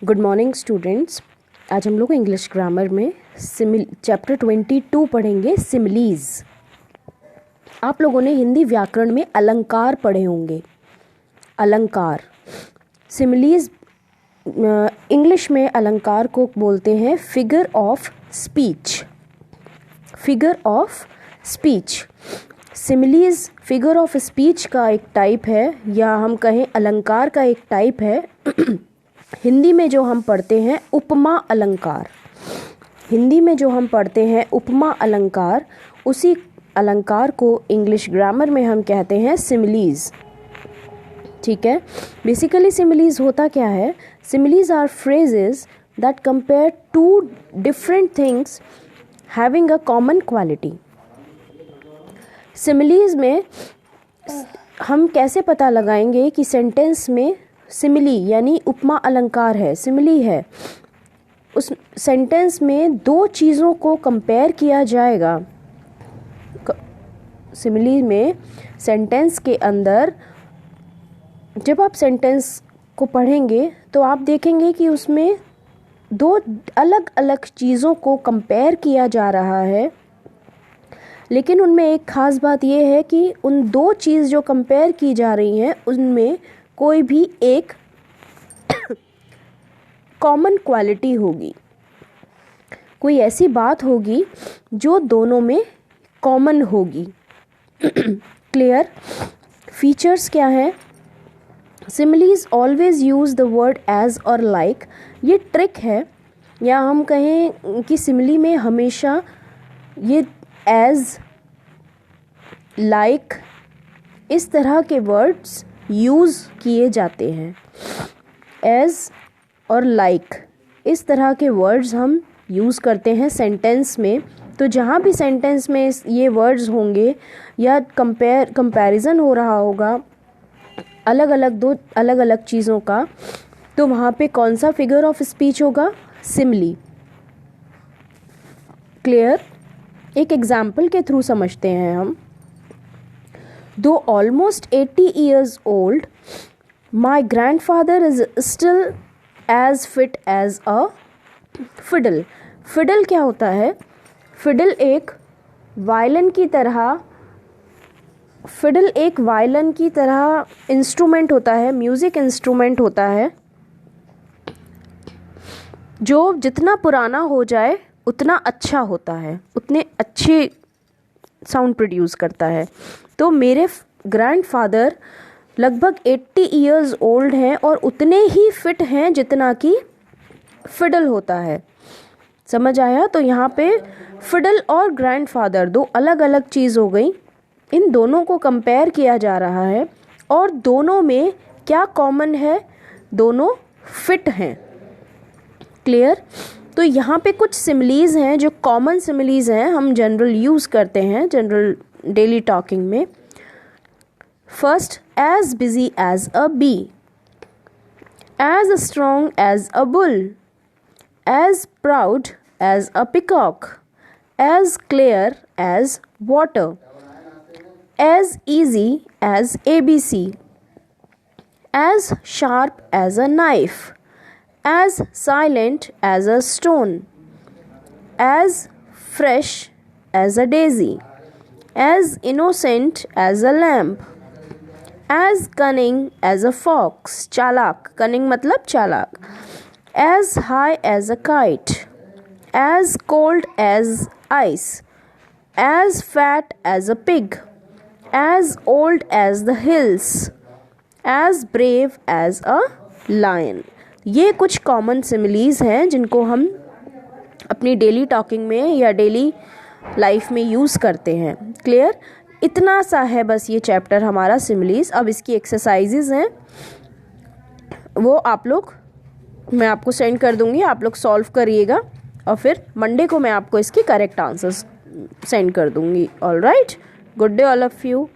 Good morning students. आज हम लोग इंग्लिश ग्रामर में चैप्टर 22 पढ़ेंगे, सिमिलीज। आप लोगों ने हिंदी व्याकरण में अलंकार पढ़े होंगे। अलंकार, सिमिलीज इंग्लिश में अलंकार को बोलते हैं figure of speech. Figure of speech, similes figure of speech का एक टाइप है, या हम कहें अलंकार का एक टाइप है। हिंदी में जो हम पढ़ते हैं उपमा अलंकार, हिंदी में जो हम पढ़ते हैं उपमा अलंकार, उसी अलंकार को इंग्लिश ग्रामर में हम कहते हैं सिमिलीज। ठीक है। बेसिकली सिमिलीज होता क्या है? Similes are phrases that compare two different things having a common quality. Similes में हम कैसे पता लगाएंगे कि सेंटेंस में सिमिली यानी उपमा अलंकार है, सिमिली है, उस सेंटेंस में दो चीज़ों को कंपेयर किया जाएगा। सिमिली में सेंटेंस के अंदर जब आप सेंटेंस को पढ़ेंगे तो आप देखेंगे कि उसमें दो अलग अलग चीज़ों को कंपेयर किया जा रहा है, लेकिन उनमें एक ख़ास बात यह है कि उन दो चीज़ जो कंपेयर की जा रही हैं उनमें कोई भी एक कॉमन क्वालिटी होगी, कोई ऐसी बात होगी जो दोनों में कॉमन होगी। क्लियर? फीचर्स क्या हैं? Similes always use the word as और लाइक। ये ट्रिक है, या हम कहें कि सिमिली में हमेशा ये एज, लाइक इस तरह के वर्ड्स यूज़ किए जाते हैं। एज और लाइक इस तरह के वर्ड्स हम यूज़ करते हैं सेंटेंस में। तो जहाँ भी सेंटेंस में ये वर्ड्स होंगे या कंपैरिजन हो रहा होगा अलग अलग चीज़ों का, तो वहाँ पे कौन सा फिगर ऑफ स्पीच होगा? सिमिली। क्लियर? एक एग्जाम्पल के थ्रू समझते हैं हम। Though almost 80 years old, my grandfather is still as fit as a fiddle. Fiddle क्या होता है? Fiddle एक वायलिन की तरह इंस्ट्रूमेंट होता है, म्यूज़िक इंस्ट्रूमेंट होता है, जो जितना पुराना हो जाए उतना अच्छा होता है, उतने अच्छे साउंड प्रोड्यूस करता है। तो मेरे ग्रैंडफादर लगभग 80 इयर्स ओल्ड हैं और उतने ही फिट हैं जितना कि फिडल होता है। समझ आया? तो यहाँ पे फिडल और ग्रैंडफादर दो अलग अलग चीज़ हो गई। इन दोनों को कंपेयर किया जा रहा है और दोनों में क्या कॉमन है? दोनों फिट हैं। क्लियर? तो यहाँ पे कुछ सिमिलीज हैं जो कॉमन सिमिलीज हैं, हम जनरल यूज़ करते हैं जनरल डेली टॉकिंग में। First, as busy as a bee, as strong as a bull, as proud as a peacock, as clear as water, as easy as ABC, as sharp as a knife, as silent as a stone, as fresh as a daisy, as innocent as a lamb, as cunning as a fox, चालाक, cunning मतलब चालाक, as high as a kite, as cold as ice, as fat as a pig, as old as the hills, as brave as a lion। ये कुछ common similes हैं जिनको हम अपनी daily talking में या डेली लाइफ में यूज़ करते हैं। क्लियर? इतना सा है बस ये चैप्टर हमारा सिमिलीज। अब इसकी एक्सरसाइजेज हैं, वो आप लोग, मैं आपको सेंड कर दूंगी, आप लोग सॉल्व करिएगा और फिर मंडे को मैं आपको इसके करेक्ट आंसर्स सेंड कर दूंगी। All right, good day all of you.